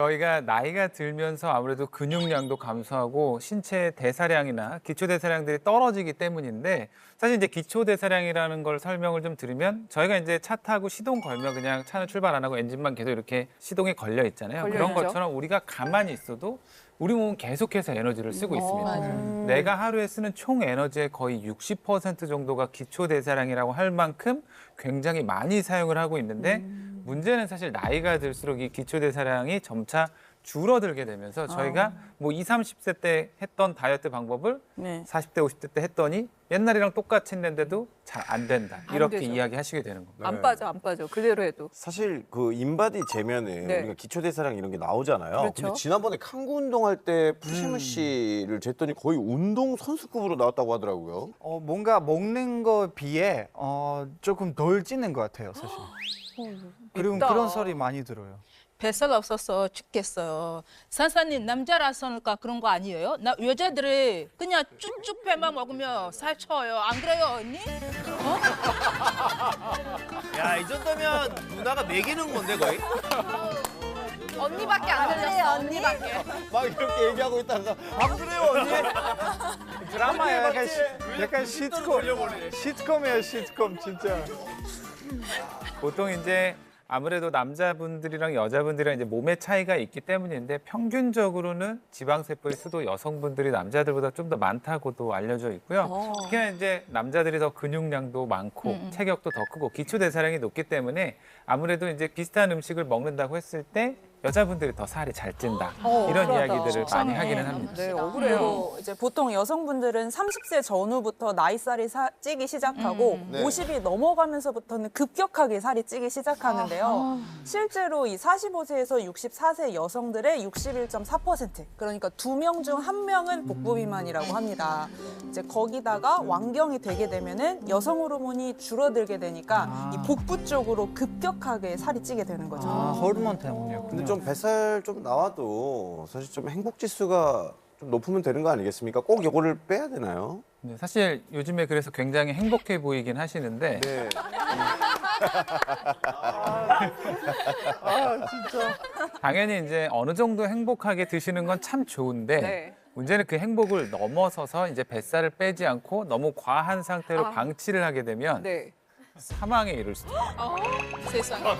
저희가 나이가 들면서 아무래도 근육량도 감소하고 신체 대사량이나 기초 대사량들이 떨어지기 때문인데 사실 이제 기초 대사량이라는 걸 설명을 좀 드리면 저희가 이제 차 타고 시동 걸면 그냥 차는 출발 안 하고 엔진만 계속 이렇게 시동에 걸려 있잖아요. 그런 것처럼 우리가 가만히 있어도 우리 몸은 계속해서 에너지를 쓰고 있습니다. 내가 하루에 쓰는 총 에너지의 거의 60% 정도가 기초 대사량이라고 할 만큼 굉장히 많이 사용을 하고 있는데 문제는 사실 나이가 들수록 이 기초 대사량이 점차 줄어들게 되면서 저희가 뭐 20, 30세 때 했던 다이어트 방법을 40대, 50대 때 했더니 옛날이랑 똑같이 했는데도 잘 안 된다. 이렇게 이야기하시게 되는 겁니다. 안 빠져, 안 빠져. 그대로 해도. 사실 그 인바디 재면에 우리가 기초대사량 이런 게 나오잖아요. 그렇죠. 근데 지난번에 칸구 운동할 때 푸시무시를 쟀더니 거의 운동 선수급으로 나왔다고 하더라고요. 뭔가 먹는 거 비해 조금 덜 찌는 것 같아요, 사실. 그리고 맵다. 그런 소리 많이 들어요. 뱃살 없어서 죽겠어요. 산사님 남자라서니까 그런 거 아니에요? 나 여자들이 그냥 쭉쭉 배만 먹으면 살쪄요. 안 그래요 언니? 야, 이 정도면 누나가 먹이는 건데 거의? 언니밖에 안 들렸어, 언니밖에. 막 이렇게 얘기하고 있다가 안 그래요 언니? 드라마야, 약간 시트콤이에요, 시트콤 진짜. 보통 이제 아무래도 남자분들이랑 여자분들이랑 이제 몸의 차이가 있기 때문인데 평균적으로는 지방세포의 수도 여성분들이 남자들보다 좀 더 많다고도 알려져 있고요. 특히나 이제 남자들이 더 근육량도 많고 체격도 더 크고 기초 대사량이 높기 때문에 아무래도 이제 비슷한 음식을 먹는다고 했을 때 여자분들이 더 살이 잘 찐다. 이런 이야기들을 많이 하기는 합니다. 네, 억울해요. 그리고 이제 보통 여성분들은 30세 전후부터 나이살이 찌기 시작하고 50이 넘어가면서부터는 급격하게 살이 찌기 시작하는데요. 실제로 이 45세에서 64세 여성들의 61.4%, 그러니까 2명 중 1명은 복부 비만이라고 합니다. 이제 거기다가 완경이 되게 되면은 여성 호르몬이 줄어들게 되니까 이 복부 쪽으로 급격하게 살이 찌게 되는 거죠. 호르몬 때문이요. 근데 좀 뱃살 좀 나와도 사실 좀 행복 지수가 좀 높으면 되는 거 아니겠습니까? 꼭 이거를 빼야 되나요? 네, 사실 요즘에 그래서 굉장히 행복해 보이긴 하시는데 네. 당연히 이제 어느 정도 행복하게 드시는 건 참 좋은데 네. 문제는 그 행복을 넘어서서 이제 뱃살을 빼지 않고 너무 과한 상태로 방치를 하게 되면 네. 사망에 이를 수도 있어요. 세상에.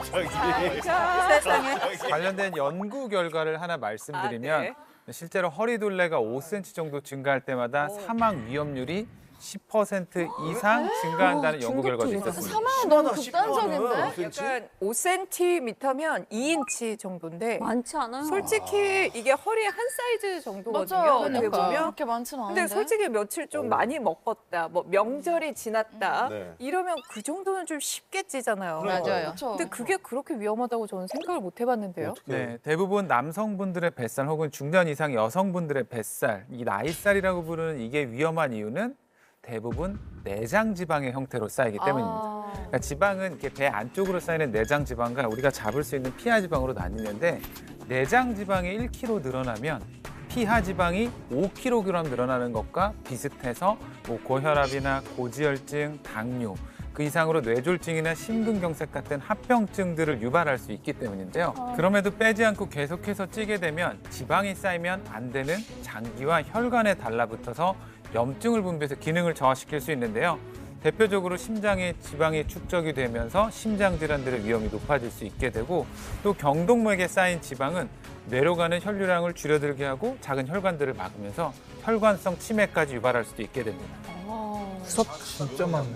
세상에. 관련된 연구 결과를 하나 말씀드리면 실제로 허리둘레가 5cm 정도 증가할 때마다 사망 위험률이 10% 이상 증가한다는 연구 결과도 있었습니다. 사망은 너무 극단적인데? 약간 5cm면 2인치 정도인데 많지 않아요. 솔직히 이게 허리의 한 사이즈 정도거든요. 맞아요. 어떻게 보면. 그렇게 많지는 않은데. 근데 솔직히 며칠 좀 많이 먹었다, 뭐 명절이 지났다 네. 이러면 그 정도는 좀 쉽게 찌잖아요. 맞아요. 근데 그게 그렇게 위험하다고 저는 생각을 못 해봤는데요. 네, 대부분 남성분들의 뱃살 혹은 중년 이상 여성분들의 뱃살, 이 나이살이라고 부르는 이게 위험한 이유는 대부분 내장 지방의 형태로 쌓이기 때문입니다. 그러니까 지방은 이렇게 배 안쪽으로 쌓이는 내장 지방과 우리가 잡을 수 있는 피하 지방으로 나뉘는데 내장 지방이 1kg 늘어나면 피하 지방이 5kg 늘어나는 것과 비슷해서 뭐 고혈압이나 고지혈증, 당뇨, 그 이상으로 뇌졸중이나 심근경색 같은 합병증들을 유발할 수 있기 때문인데요. 그럼에도 빼지 않고 계속해서 찌게 되면 지방이 쌓이면 안 되는 장기와 혈관에 달라붙어서 염증을 분비해서 기능을 저하시킬 수 있는데요. 대표적으로 심장에 지방이 축적이 되면서 심장 질환들의 위험이 높아질 수 있게 되고 또 경동맥에 쌓인 지방은 뇌로 가는 혈류량을 줄여들게 하고 작은 혈관들을 막으면서 혈관성 치매까지 유발할 수도 있게 됩니다. 진짜 많네.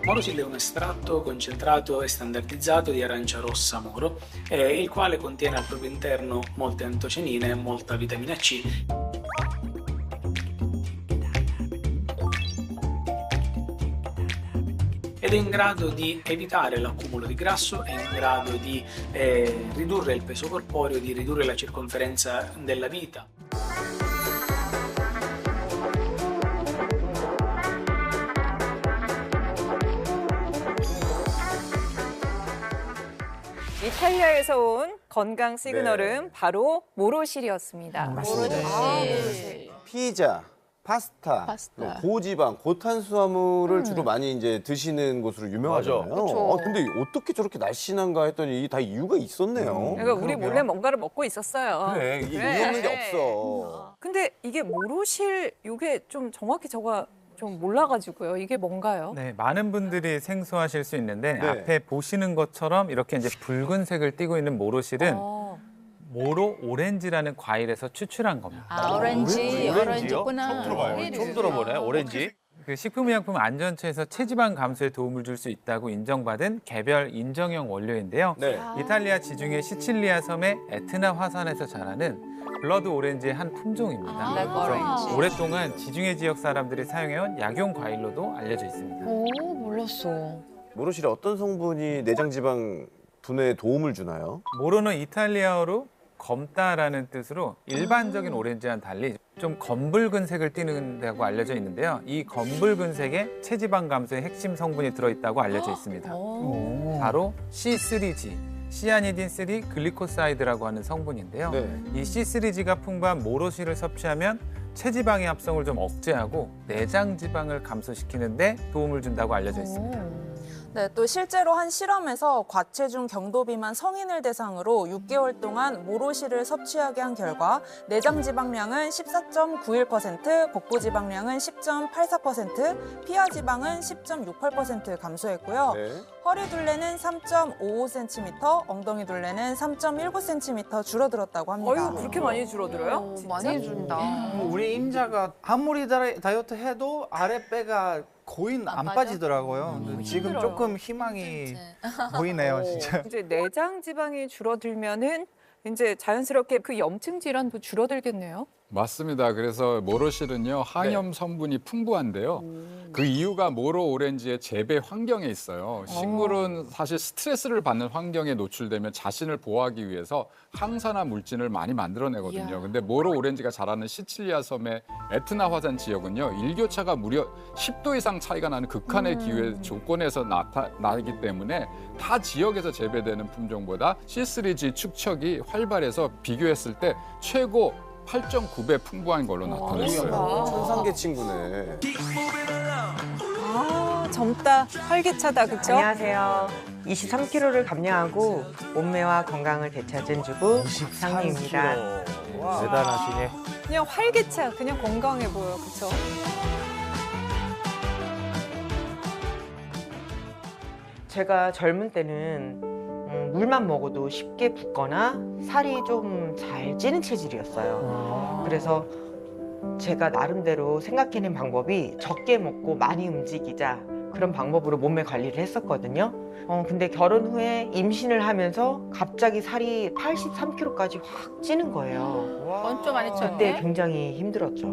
Morosil è un estratto concentrato e standardizzato di arancia rossa moro, il quale contiene al proprio interno molte antocenine e molta vitamina C. Ed è in grado di evitare l'accumulo di grasso, è in grado di ridurre il peso corporeo, di ridurre la circonferenza della vita. 이탈리아에서 온 건강 시그널은 네. 바로 모로실이었습니다. 모르지. 피자, 파스타, 파스타. 고지방, 고탄수화물을 주로 많이 이제 드시는 곳으로 유명하잖아요. 그쵸. 근데 어떻게 저렇게 날씬한가 했더니 이게 다 이유가 있었네요. 그러니까 우리 몰래 뭔가를 먹고 있었어요. 그래, 이게 그래. 이유 없는 게 없어. 근데 이게 모로실 이게 좀 정확히 저가 좀 몰라가지고요. 이게 뭔가요? 네, 많은 분들이 생소하실 수 있는데 네. 앞에 보시는 것처럼 이렇게 이제 붉은색을 띠고 있는 모로실은 모로 오렌지라는 과일에서 추출한 겁니다. 아, 오렌지, 오렌지구나. 처음 들어봐요. 처음 들어보네. 오렌지. 그 식품의약품안전처에서 체지방 감소에 도움을 줄 수 있다고 인정받은 개별 인정형 원료인데요. 네. 이탈리아 지중해 시칠리아 섬의 에트나 화산에서 자라는 블러드 오렌지의 한 품종입니다. 블랙 오렌지. 오랫동안 지중해 지역 사람들이 사용해온 약용 과일로도 알려져 있습니다. 몰랐어. 모로실에 어떤 성분이 내장 지방 분해에 도움을 주나요? 모로는 이탈리아어로 검다라는 뜻으로 일반적인 오렌지와는 달리 좀 검붉은 색을 띠는다고 알려져 있는데요. 이 검붉은 색에 체지방 감소의 핵심 성분이 들어있다고 알려져 있습니다. 바로 C3G, 시아니딘 3 글리코사이드라고 하는 성분인데요. 네. 이 C3G가 풍부한 모로실을 섭취하면 체지방의 합성을 좀 억제하고 내장 지방을 감소시키는 데 도움을 준다고 알려져 있습니다. 네, 또 실제로 한 실험에서 과체중 경도 비만 성인을 대상으로 6개월 동안 모로실을 섭취하게 한 결과 내장 지방량은 14.91%, 복부 지방량은 10.84%, 피하 지방은 10.68% 감소했고요. 네. 허리 둘레는 3.55cm, 엉덩이 둘레는 3.19cm 줄어들었다고 합니다. 어휴, 그렇게 많이 줄어들어요? 진짜? 많이 준다. 우리 임자가 아무리 다이어트 해도 아랫배가 거의 안 빠지더라고요. 근데 지금 힘들어요. 조금 희망이 보이네요, 진짜. 이제 내장 지방이 줄어들면은 이제 자연스럽게 그 염증 질환도 줄어들겠네요. 맞습니다. 그래서 모로실은요 항염 성분이 풍부한데요. 그 이유가 모로 오렌지의 재배 환경에 있어요. 식물은 사실 스트레스를 받는 환경에 노출되면 자신을 보호하기 위해서 항산화 물질을 많이 만들어내거든요. 근데 모로 오렌지가 자라는 시칠리아 섬의 에트나 화산 지역은요 일교차가 무려 10도 이상 차이가 나는 극한의 기후 조건에서 나타나기 때문에 타 지역에서 재배되는 품종보다 C3G 축적이 활발해서 비교했을 때 최고 8.9배 풍부한 걸로 나타났어요. 천상계 친구네. 아, 젊다, 활기차다, 그쵸? 안녕하세요. 23kg를 감량하고 몸매와 건강을 되찾은 주부 장미입니다. 대단하시네. 그냥 활기차, 그냥 건강해 보여, 그쵸? 제가 젊은 때는 물만 먹어도 쉽게 붓거나 살이 좀 잘 찌는 체질이었어요. 그래서 제가 나름대로 생각해낸 방법이 적게 먹고 많이 움직이자 그런 방법으로 몸매 관리를 했었거든요. 근데 결혼 후에 임신을 하면서 갑자기 살이 83kg까지 확 찌는 거예요. 엄청 많이 그때 쪘네. 굉장히 힘들었죠.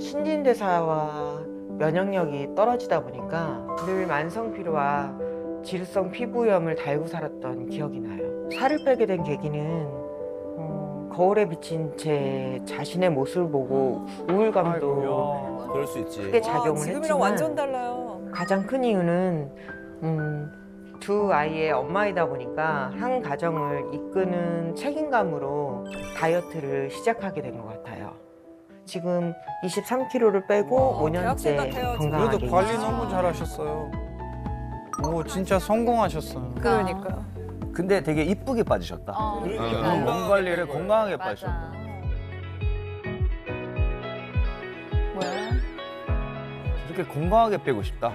신진대사와 면역력이 떨어지다 보니까 늘 만성 피로와 지루성 피부염을 달고 살았던 기억이 나요. 살을 빼게 된 계기는 거울에 비친 제 자신의 모습을 보고 우울감도 그럴 수 있지. 크게 와, 작용을 지금이랑 했지만 완전 달라요. 가장 큰 이유는 두 아이의 엄마이다 보니까 한 가정을 이끄는 책임감으로 다이어트를 시작하게 된 것 같아요. 지금 23kg를 빼고 대학생 5년째 같아요, 지금. 건강하게 그래도 관리 있습니다. 너무 잘하셨어요. 오, 진짜 성공하셨어요. 그러니까요. 근데 되게 이쁘게 빠지셨다. 그러니까. 몸 관리를 건강하게 맞아. 빠지셨다. 뭐야? 이렇게 건강하게 빼고 싶다.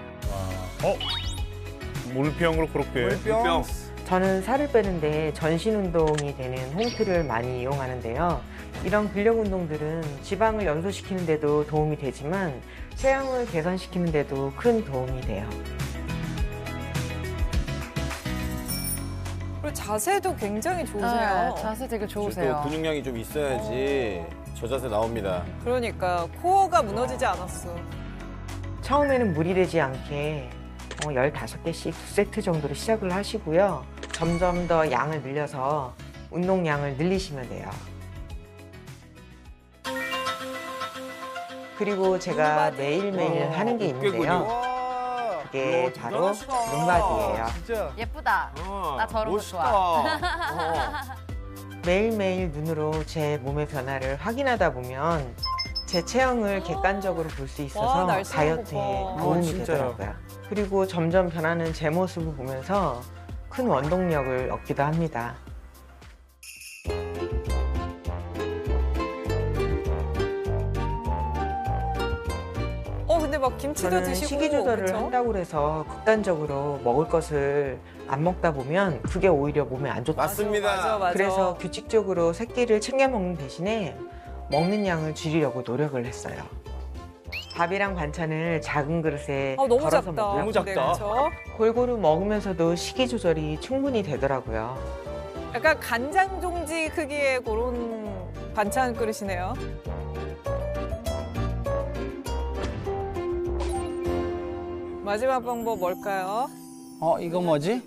물병으로 그렇게. 물병. 저는 살을 빼는데 전신 운동이 되는 홈트를 많이 이용하는데요. 이런 근력 운동들은 지방을 연소시키는 데도 도움이 되지만 체형을 개선시키는 데도 큰 도움이 돼요. 그리고 자세도 굉장히 좋으세요. 네, 자세 되게 또 좋으세요. 근육량이 좀 있어야지 저 자세 나옵니다. 그러니까 코어가 무너지지 않았어. 처음에는 무리되지 않게 15개씩 2세트 정도로 시작을 하시고요. 점점 더 양을 늘려서 운동량을 늘리시면 돼요. 그리고 제가 매일매일 하는 게 있는데요. 그게 바로 룸바디예요. 진짜 예쁘다. 나 저런 거 좋아. 멋있다. 매일매일 눈으로 제 몸의 변화를 확인하다 보면 제 체형을 객관적으로 볼 수 와, 있어서 날씬한 거 다이어트에 봐. 도움이 진짜요? 되더라고요. 그리고 점점 변하는 제 모습을 보면서 큰 원동력을 얻기도 합니다. 근데 막 김치도 저는 드시고 식이 조절을 그쵸? 한다고 해서 극단적으로 먹을 것을 안 먹다 보면 그게 오히려 몸에 안 좋다. 맞습니다. 맞아. 그래서 규칙적으로 세 끼를 챙겨 먹는 대신에 먹는 양을 줄이려고 노력을 했어요. 밥이랑 반찬을 작은 그릇에 너무 덜어서 작다. 먹고요. 너무 작다. 네, 그쵸? 골고루 먹으면서도 식이 조절이 충분히 되더라고요. 약간 간장 종지 크기의 그런 반찬 그릇이네요. 마지막 방법 뭘까요? 이거 뭐지?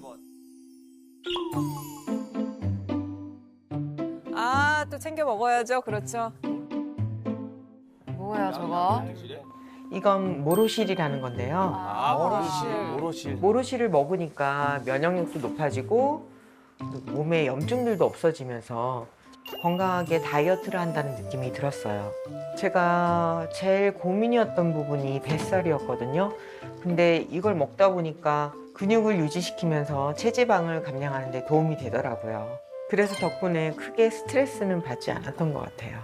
또 챙겨 먹어야죠. 그렇죠. 뭐야 저거? 이건 모로실이라는 건데요. 모로실을 먹으니까 면역력도 높아지고 또 몸에 염증들도 없어지면서 건강하게 다이어트를 한다는 느낌이 들었어요. 제가 제일 고민이었던 부분이 뱃살이었거든요. 근데 이걸 먹다 보니까 근육을 유지시키면서 체지방을 감량하는 데 도움이 되더라고요. 그래서 덕분에 크게 스트레스는 받지 않았던 것 같아요.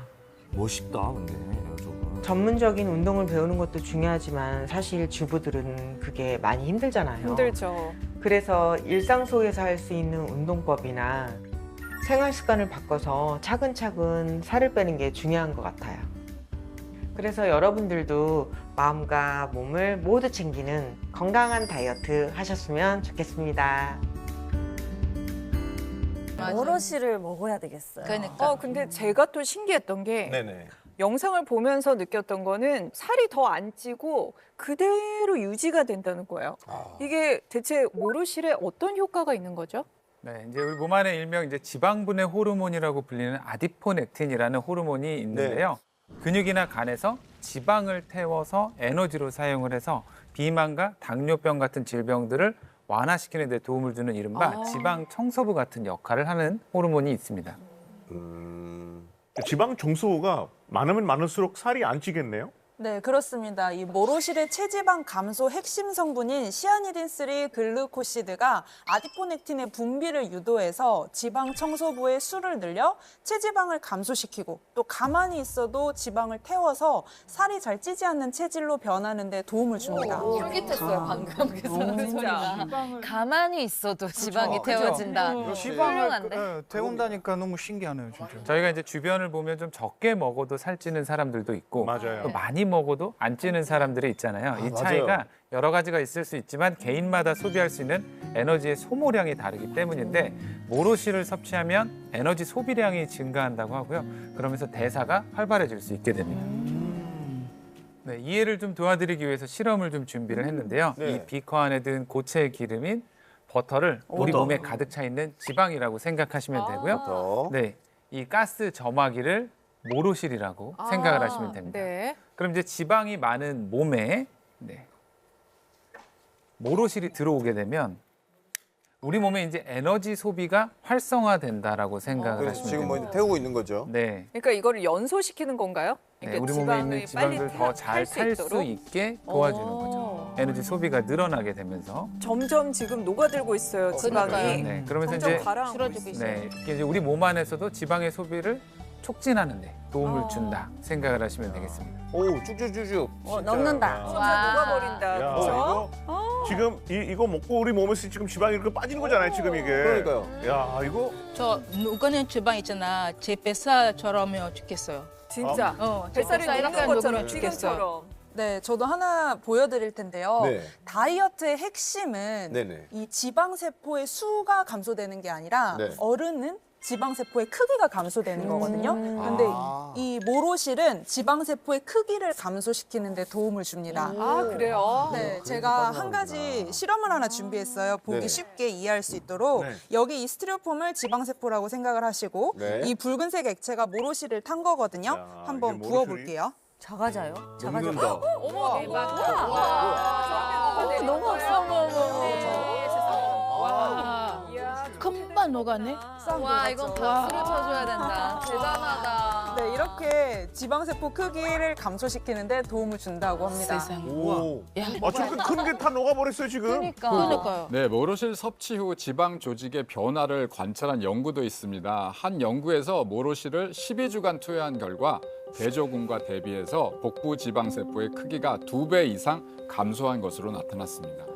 멋있다, 근데 저거. 전문적인 운동을 배우는 것도 중요하지만 사실 주부들은 그게 많이 힘들잖아요. 힘들죠. 그래서 일상 속에서 할 수 있는 운동법이나 생활 습관을 바꿔서 차근차근 살을 빼는 게 중요한 것 같아요. 그래서 여러분들도 마음과 몸을 모두 챙기는 건강한 다이어트 하셨으면 좋겠습니다. 모로시를 먹어야 되겠어요. 그러니까. 근데 제가 또 신기했던 게 네네. 영상을 보면서 느꼈던 거는 살이 더 안 찌고 그대로 유지가 된다는 거예요. 이게 대체 모로실에 어떤 효과가 있는 거죠? 네, 이제 우리 몸 안에 일명 이제 지방분해 호르몬이라고 불리는 아디포넥틴이라는 호르몬이 있는데요. 근육이나 간에서 지방을 태워서 에너지로 사용을 해서 비만과 당뇨병 같은 질병들을 완화시키는 데 도움을 주는 이른바 지방 청소부 같은 역할을 하는 호르몬이 있습니다. 지방 청소가 많으면 많을수록 살이 안 찌겠네요? 네, 그렇습니다. 이 모로실의 체지방 감소 핵심 성분인 시아니딘3 글루코시드가 아디포넥틴의 분비를 유도해서 지방 청소부의 수를 늘려 체지방을 감소시키고 또 가만히 있어도 지방을 태워서 살이 잘 찌지 않는 체질로 변하는 데 도움을 줍니다. 쫄깃했어요 방금 그 진짜. 가만히 있어도 지방이 그죠? 태워진다. 지방을 훌륭한데? 태운다니까 너무 신기하네요, 진짜. 저희가 이제 주변을 보면 좀 적게 먹어도 살찌는 사람들도 있고 맞아요. 또 많이 먹어도 안 찌는 사람들이 있잖아요. 이 차이가 맞아요. 여러 가지가 있을 수 있지만 개인마다 소비할 수 있는 에너지의 소모량이 다르기 때문인데 모로실을 섭취하면 에너지 소비량이 증가한다고 하고요. 그러면서 대사가 활발해질 수 있게 됩니다. 네, 이해를 좀 도와드리기 위해서 실험을 좀 준비를 했는데요. 네. 이 비커 안에 든 고체 기름인 버터를 우리 몸에 가득 차 있는 지방이라고 생각하시면 되고요. 더. 네, 이 가스 점화기를 모로실이라고 생각을 하시면 됩니다. 네. 그럼 이제 지방이 많은 몸에 모로실이 들어오게 되면 우리 몸에 이제 에너지 소비가 활성화된다라고 생각을 그래서 하시면 지금 뭐 됩니다. 이제 태우고 있는 거죠. 네. 그러니까 이거를 연소시키는 건가요? 네, 그러니까 우리 몸에 있는 지방을 지방들 빨리 더 잘 탈 수 있도록? 있게 도와주는 거죠. 에너지 소비가 늘어나게 되면서. 점점 지금 녹아들고 있어요, 지방이. 그러니까요. 네, 그러면서 점점 이제 가라앉고 줄어들고 있어요. 네, 이게 이제 우리 몸 안에서도 지방의 소비를 촉진하는 데 도움을 준다 생각을 하시면 되겠습니다. 오, 쭉쭉쭉쭉. 넣는다. 다 녹아버린다. 야, 그렇죠? 지금 이거 먹고 우리 몸에서 지금 지방이 이렇게 빠지는 거잖아요, 지금 이게. 그러니까요. 야, 이거 저 녹는 지방 있잖아. 제 뱃살처럼요 죽겠어요. 진짜. 제 뱃살이 뱃살 녹는 약간 것처럼, 녹으면 죽겠어. 튀김처럼. 네, 저도 하나 보여드릴 텐데요. 네. 다이어트의 핵심은 네네. 이 지방세포의 수가 감소되는 게 아니라 네. 어른은 지방세포의 크기가 감소되는 거거든요. 근데 이 모로실은 지방세포의 크기를 감소시키는 데 도움을 줍니다. 아, 그래요? 네, 제가 한 가지 실험을 하나 준비했어요. 보기 네. 쉽게 이해할 수 있도록 네. 여기 이 스티로폼을 지방세포라고 생각을 하시고 네. 이 붉은색 액체가 모로실을 탄 거거든요. 야, 한번 이게 모로실이- 부어볼게요. 작아져요? 녹는다. 어머, 대박. 와, 저렇게 너무 와, 금방 녹아네. 와, 이건 박수를 쳐줘야 된다. 대단하다. 네, 이렇게 지방세포 크기를 감소시키는데 도움을 준다고 합니다. 오. 저렇게 큰 게 다 녹아버렸어요 지금. 그러니까요. 네, 모로실 섭취 후 지방 조직의 변화를 관찰한 연구도 있습니다. 한 연구에서 모로실을 12주간 투여한 결과 대조군과 대비해서 복부 지방세포의 크기가 2배 이상 감소한 것으로 나타났습니다.